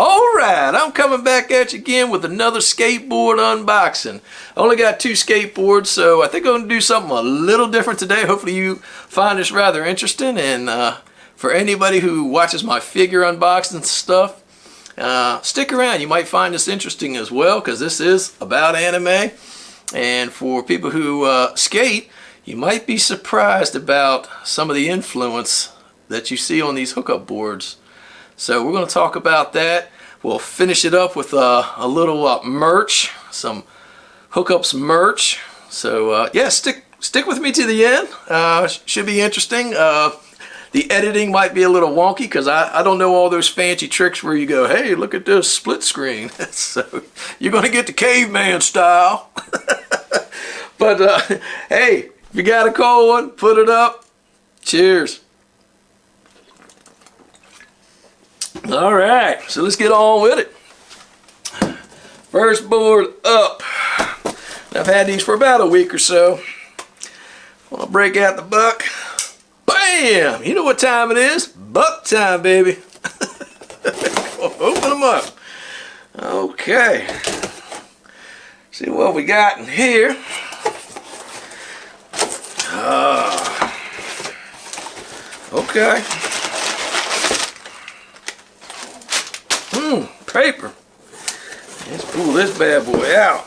Alright, I'm coming back at you again with another skateboard unboxing. I only got 2 skateboards, so I think I'm going to do something a little different today. Hopefully you find this rather interesting, and for anybody who watches my figure unboxing stuff, stick around. You might find this interesting as well, because this is about anime. And for people who skate, you might be surprised about some of the influence that you see on these hookup boards. So we're going to talk about that. We'll finish it up with a little merch, some Hookups merch. So yeah, stick with me to the end. Should be interesting. The editing might be a little wonky because I don't know all those fancy tricks where you go, hey, look at this split screen. So you're going to get the caveman style. But hey, if you got a cold one, put it up. Cheers. Alright, so let's get on with it. First board up. I've had these for about a week or so. I'll break out the buck. Bam! You know what time it is? Buck time, baby. Open them up. Okay. See what we got in here. Okay. Paper. Let's pull this bad boy out.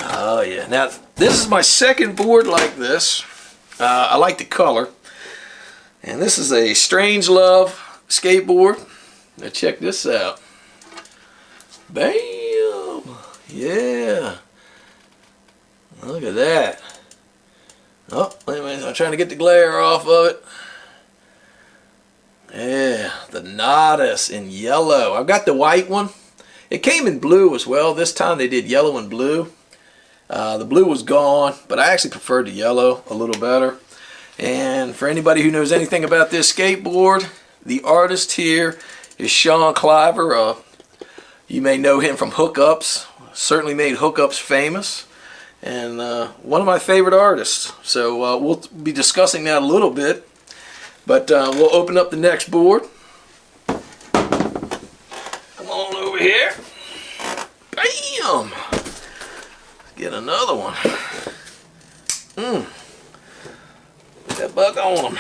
Oh yeah. Now this is my second board like this. I like the color. And this is a Strangelove skateboard. Now check this out. Bam! Yeah. Look at that. Oh, wait a minute. I'm trying to get the glare off of it. Yeah, the Nodus in yellow. I've got the white one. It came in blue as well. This time they did yellow and blue. The blue was gone, but I actually preferred the yellow a little better. And for anybody who knows anything about this skateboard, the artist here is Cliver. You may know him from Hookups. Certainly made Hookups famous. And one of my favorite artists. So we'll be discussing that a little bit. But we'll open up the next board. Come on over here. Bam! Get another one. Put that buck on them.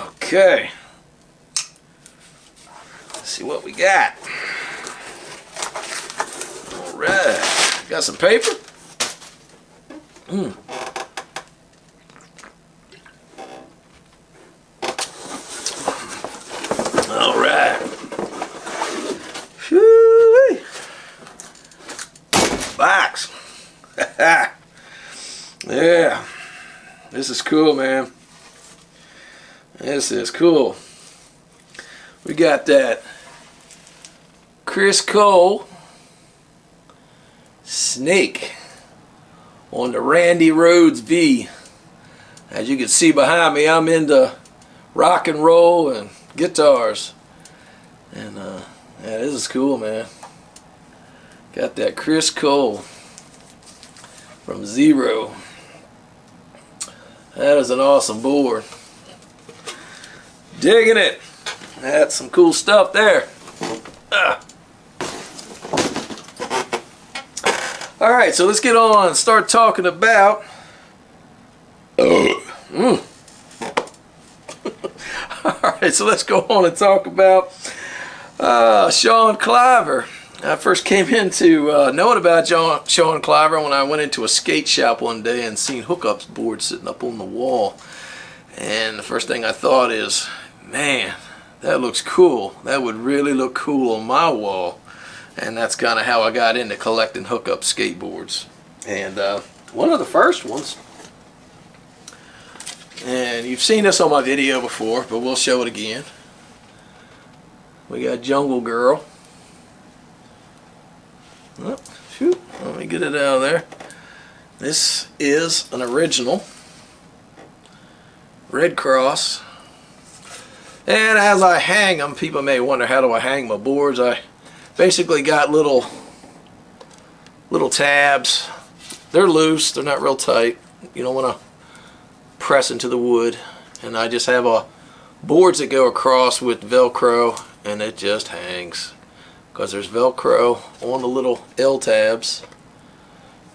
Okay. Let's see what we got. Alright. Got some paper. Alright. Whoo-wee. Box. Yeah. This is cool, man. This is cool. We got that Chris Cole Snake on the Randy Rhoads V. As you can see behind me, I'm into rock and roll and guitars. And yeah, this is cool, man. Got that Chris Cole from Zero. That is an awesome board. Digging it. That's some cool stuff there. Alright, so let's get on and start talking about Alright, so let's go on and talk about Cliver. I first came into knowing about Cliver when I went into a skate shop one day and seen Hookups board sitting up on the wall. And the first thing I thought is, man, that looks cool. That would really look cool on my wall. And that's kind of how I got into collecting Hookup skateboards. And one of the first ones, and you've seen this on my video before, but we'll show it again. We got Jungle Girl. Oh, shoot, let me get it out of there. This is an original Red Cross. And as I hang them, people may wonder, how do I hang my boards? I basically got little tabs. They're loose, they're not real tight. You don't want to press into the wood. And I just have boards that go across with Velcro, and it just hangs. Because there's Velcro on the little L tabs,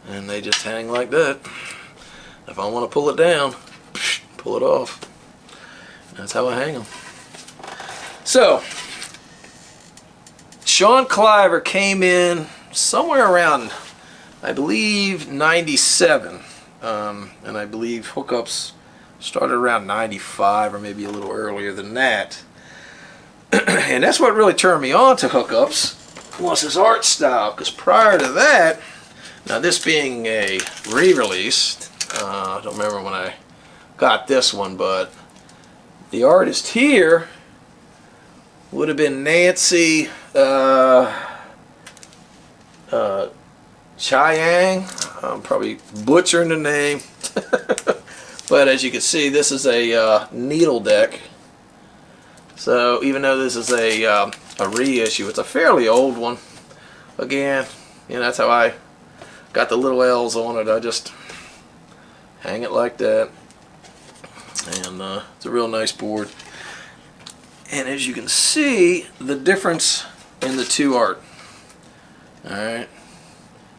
and they just hang like that. If I want to pull it down, pull it off. That's how I hang them. So, Sean Cliver came in somewhere around, I believe, 97. And I believe Hookups started around 95 or maybe a little earlier than that. And that's what really turned me on to Hookups, was his art style. Because prior to that, now this being a re-release, I don't remember when I got this one, but the artist here would have been Nancy Chiang. I'm probably butchering the name. But as you can see, this is a needle deck. So even though this is a reissue, it's a fairly old one. Again, you know, that's how I got the little L's on it. I just hang it like that. And it's a real nice board. And as you can see, the difference in the two art. Alright.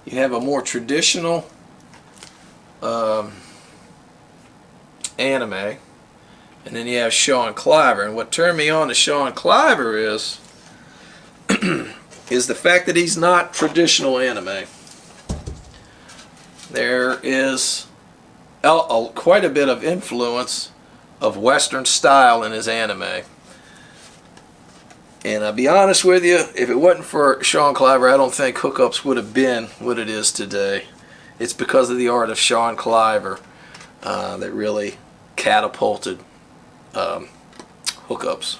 You have a more traditional anime. And then you have Sean Cliver. And what turned me on to Sean Cliver is the fact that he's not traditional anime. There is quite a bit of influence of Western style in his anime. And I'll be honest with you, if it wasn't for Sean Cliver, I don't think Hookups would have been what it is today. It's because of the art of Sean Cliver that really catapulted Hookups.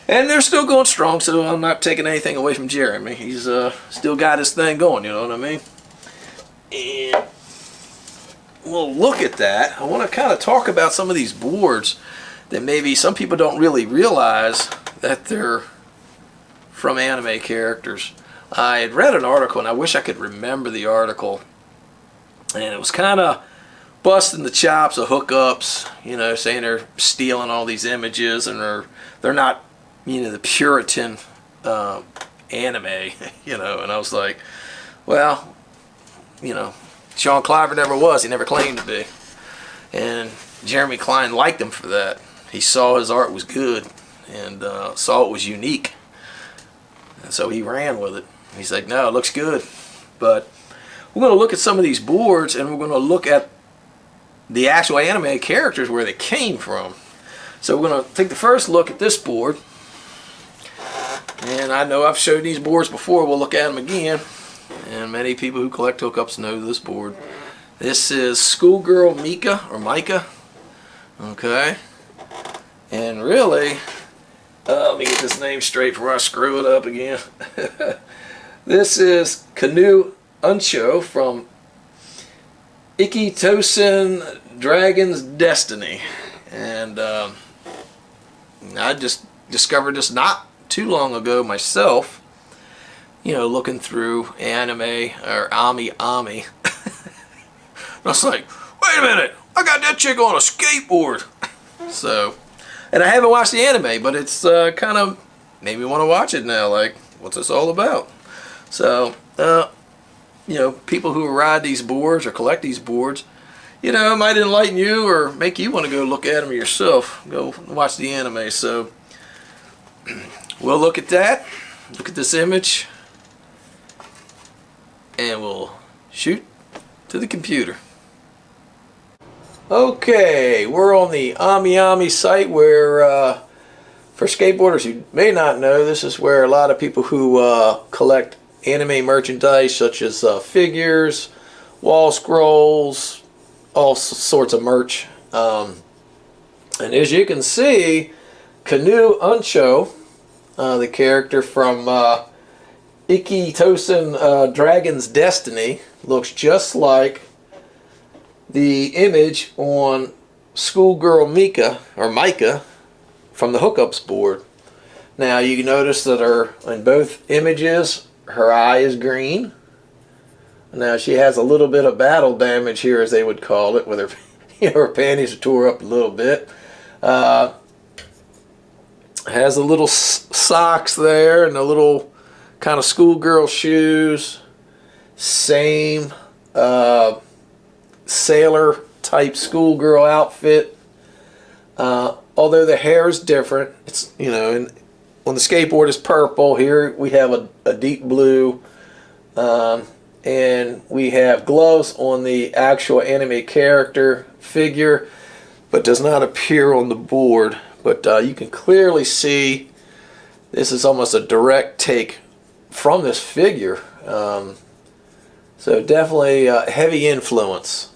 And they're still going strong, so I'm not taking anything away from Jeremy. He's still got his thing going, you know what I mean? And we'll look at that. I want to kind of talk about some of these boards that maybe some people don't really realize that they're from anime characters. I had read an article, and I wish I could remember the article, and it was kind of busting the chops of Hookups, you know, saying they're stealing all these images and they're not, you know, the Puritan anime, you know. And I was like, well, you know, Sean Cliver never was. He never claimed to be. And Jeremy Klein liked him for that. He saw his art was good and saw it was unique. And so he ran with it. He's like, no, it looks good. But we're going to look at some of these boards, and we're going to look at the actual anime characters, where they came from. So we're going to take the first look at this board. And I know I've showed these boards before. We'll look at them again. And many people who collect Hookups know this board. This is Schoolgirl Mika, or Mika. Okay. And really, let me get this name straight before I screw it up again. This is Kanu Unchou from Ikkitousin Dragons Destiny. And I just discovered this not too long ago myself. You know, looking through anime or Ami. I was like, wait a minute, I got that chick on a skateboard. So, and I haven't watched the anime, but it's kind of made me want to watch it now. Like, what's this all about? So, you know, people who ride these boards or collect these boards, you know, it might enlighten you or make you want to go look at them yourself. Go watch the anime. So, we'll look at that. Look at this image. And we'll shoot to the computer. Okay, we're on the Ami site where, for skateboarders who may not know, this is where a lot of people who collect anime merchandise, such as figures, wall scrolls, all sorts of merch. And as you can see, Kanu Unchou, the character from Ikkitousin Dragons Destiny, looks just like the image on Schoolgirl Mika, or Mika, from the Hookups board. Now you notice that in both images, her eye is green. Now she has a little bit of battle damage here, as they would call it, with her, you know, her panties are tore up a little bit. Has the little socks there and the little kind of schoolgirl shoes. Same sailor type schoolgirl outfit. Although the hair is different, it's, you know, and on the skateboard is purple. Here we have a deep blue, and we have gloves on the actual anime character figure, but does not appear on the board. But you can clearly see this is almost a direct take from this figure. So definitely heavy influence.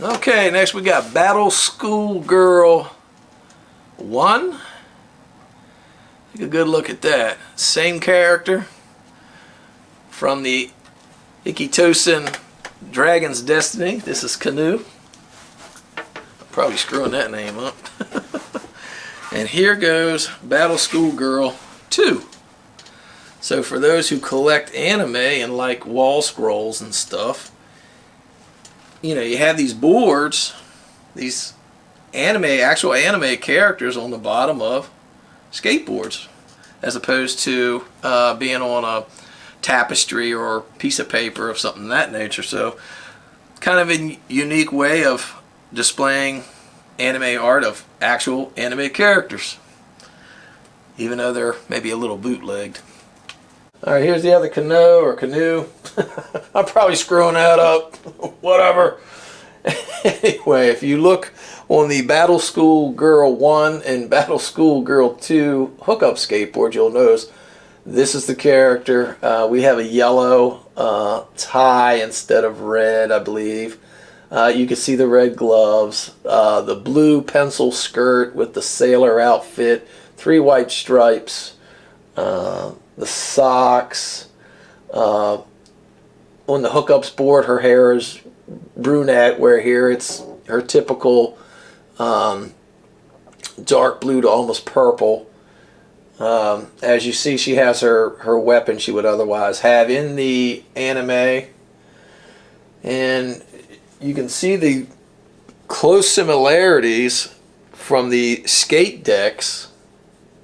Okay, next we got Battle Schoolgirl 1. Take a good look at that. Same character from the Ikkitousin Dragons Destiny. This is Kanu. I'm probably screwing that name up. And here goes Battle Schoolgirl 2. So for those who collect anime and like wall scrolls and stuff, you know, you have these boards, these actual anime characters on the bottom of skateboards, as opposed to being on a tapestry or piece of paper of something of that nature. So kind of a unique way of displaying anime art of actual anime characters, even though they're maybe a little bootlegged. Alright, here's the other Kanu. I'm probably screwing that up. Whatever. Anyway, if you look on the Battle Schoolgirl 1 and Battle Schoolgirl 2 hookup skateboard, you'll notice this is the character. We have a yellow tie instead of red, I believe. You can see the red gloves, the blue pencil skirt with the sailor outfit, 3 white stripes, the socks. On the hookups board, her hair is brunette, where here it's her typical dark blue to almost purple. As you see, she has her weapon she would otherwise have in the anime, and you can see the close similarities from the skate decks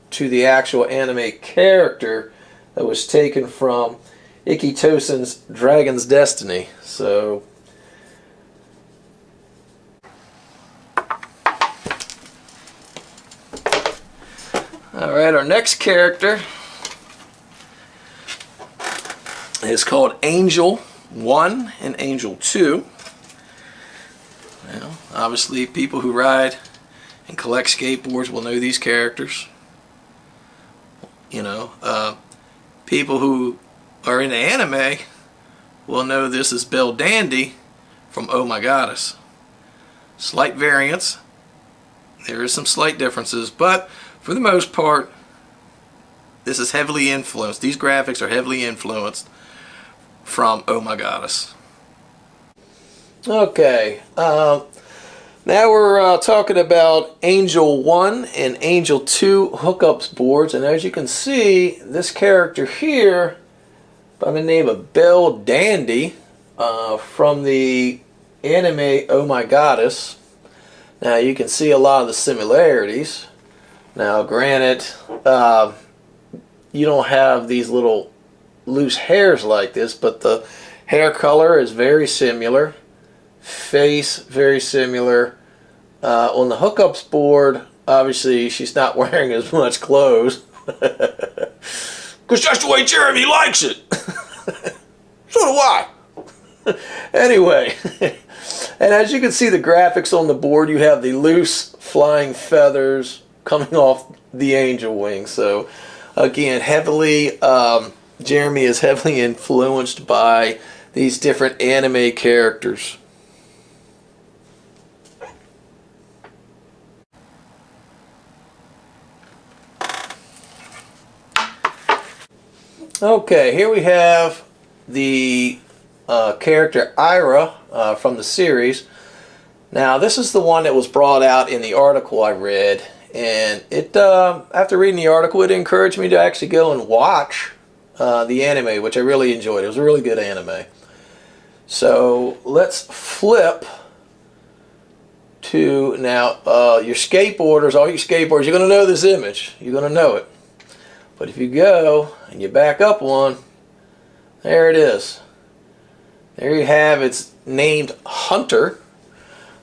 to the actual anime character that was taken from Ikkitousin Dragons Destiny. So alright, our next character is called Angel 1 and Angel 2. Now, obviously people who ride and collect skateboards will know these characters. You know, people who are into anime will know this is Belldandy from Oh My Goddess. Slight variance. There is some slight differences, but for the most part, this is heavily influenced. These graphics are heavily influenced from Oh My Goddess. Okay, now we're talking about Angel 1 and Angel 2 hookups boards, and as you can see, this character here by the name of Belldandy from the anime Oh My Goddess. Now you can see a lot of the similarities. Now granted, you don't have these little loose hairs like this, but the hair color is very similar. Face very similar. On the hookups board, obviously she's not wearing as much clothes because that's the way Jeremy likes it. So do I. Anyway, and as you can see the graphics on the board, you have the loose flying feathers coming off the angel wing. So again, heavily Jeremy is heavily influenced by these different anime characters. Okay, here we have the character Iria from the series. Now this is the one that was brought out in the article I read, and it after reading the article, it encouraged me to actually go and watch the anime, which I really enjoyed. It was a really good anime. So let's flip to now your skateboarders, all you skateboarders, you're going to know this image. You're going to know it. But if you go and you back up one, there it is. There you have, it's named Hunter.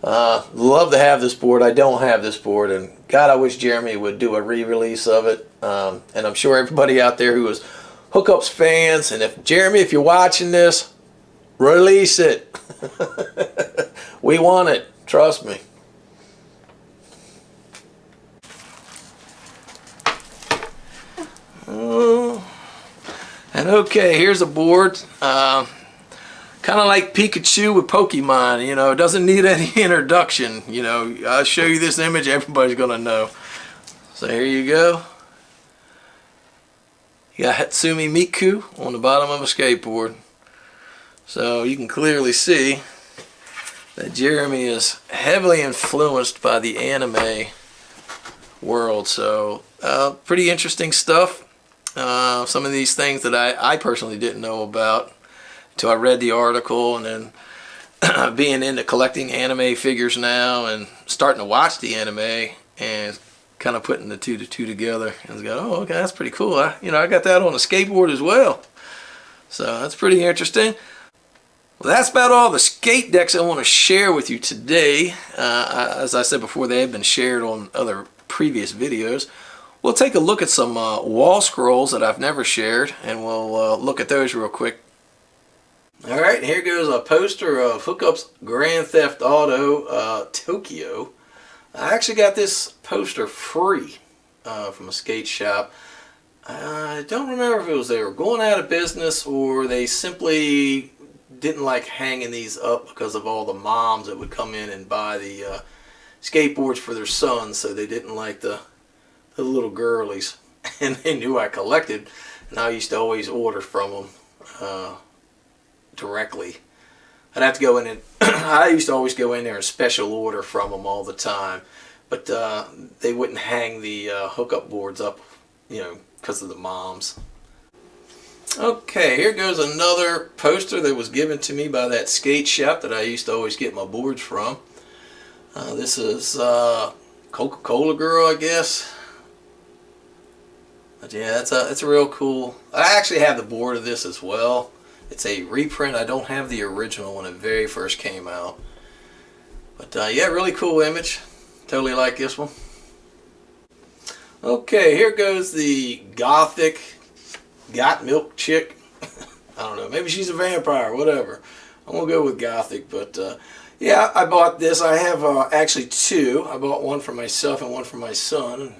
Love to have this board. I don't have this board, and God, I wish Jeremy would do a re-release of it. And I'm sure everybody out there who is Hookups fans, and if Jeremy, if you're watching this, release it. We want it. Trust me. And okay, here's a board. Kind of like Pikachu with Pokemon, you know, it doesn't need any introduction. You know, I'll show you this image, everybody's going to know. So here you go. You got Hatsumi Miku on the bottom of a skateboard. So you can clearly see that Jeremy is heavily influenced by the anime world. So pretty interesting stuff. Some of these things that I personally didn't know about until I read the article, and then being into collecting anime figures now and starting to watch the anime and kind of putting the two together, and it's got, oh, okay, that's pretty cool. I got that on a skateboard as well, so that's pretty interesting. Well, that's about all the skate decks I want to share with you today. As I said before, they have been shared on other previous videos. We'll take a look at some wall scrolls that I've never shared, and we'll look at those real quick. Alright, here goes a poster of Hookups Grand Theft Auto Tokyo. I actually got this poster free from a skate shop. I don't remember if it was they were going out of business or they simply didn't like hanging these up because of all the moms that would come in and buy the skateboards for their sons, so they didn't like the little girlies. And they knew I collected, and I used to always order from them directly. I'd have to go in and I used to always go in there and special order from them all the time, but they wouldn't hang the hookup boards up, you know, because of the moms. Okay, here goes another poster that was given to me by that skate shop that I used to always get my boards from. This is Coca-Cola Girl, I guess. But yeah, it's a real cool. I actually have the board of this as well. It's a reprint. I don't have the original when it very first came out. But yeah, really cool image. Totally like this one. Okay, here goes the gothic got milk chick. I don't know, maybe she's a vampire, whatever. I'm gonna go with gothic, but yeah, I bought this. I have actually two. I bought one for myself and one for my son.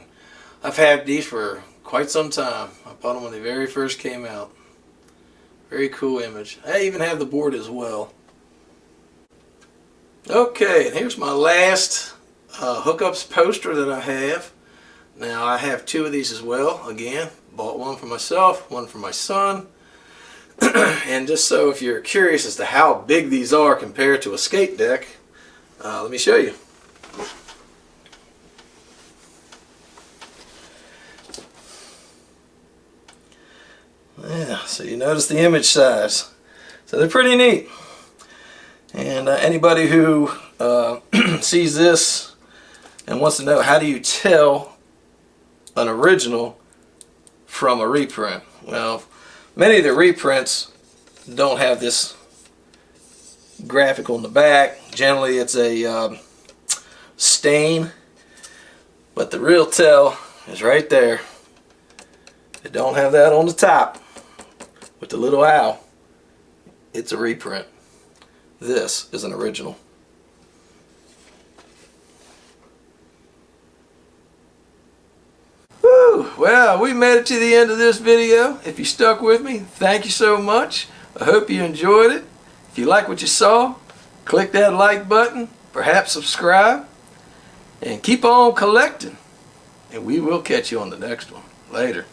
I've had these for quite some time. I bought them when they very first came out. Very cool image. I even have the board as well. Okay, and here's my last Hookups poster that I have. Now I have two of these as well. Again, bought one for myself, one for my son. And just so if you're curious as to how big these are compared to a skate deck, let me show you. Yeah, so you notice the image size. So they're pretty neat. And anybody who sees this and wants to know how do you tell an original from a reprint? Well, many of the reprints don't have this graphic on the back. Generally it's a stain, but the real tell is right there. They don't have that on the top with the little owl. It's a reprint. This is an original. Woo! Well, we made it to the end of this video. If you stuck with me, thank you so much. I hope you enjoyed it. If you like what you saw, click that like button, perhaps subscribe, and keep on collecting. And we will catch you on the next one. Later.